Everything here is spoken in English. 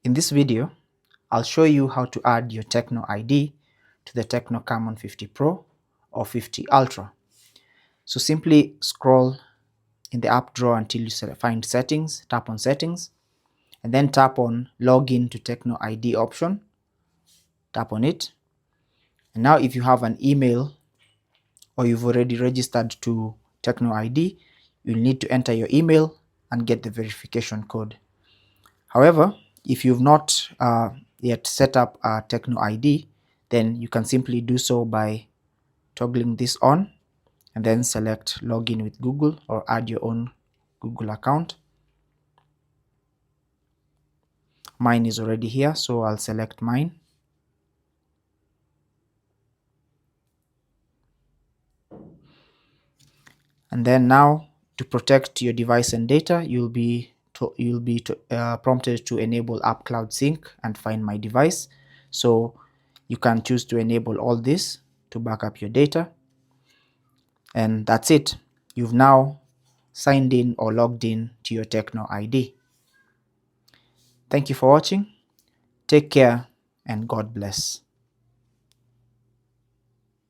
In this video, I'll show you how to add your TECNO ID to the TECNO CAMON 50 Pro or 50 Ultra. So simply scroll in the app drawer until you find settings, tap on settings, and then tap on login to TECNO ID option. Tap on it. And now if you have an email or you've already registered to TECNO ID, you'll need to enter your email and get the verification code. However, if you've not yet set up a TECNO ID, then you can simply do so by toggling this on and then select login with Google or add your own Google account. Mine is already here, so I'll select mine. And then now, to protect your device and data, you'll be prompted to enable App Cloud Sync and Find My Device. So you can choose to enable all this to back up your data. And that's it. You've now signed in or logged in to your TECNO ID. Thank you for watching. Take care and God bless.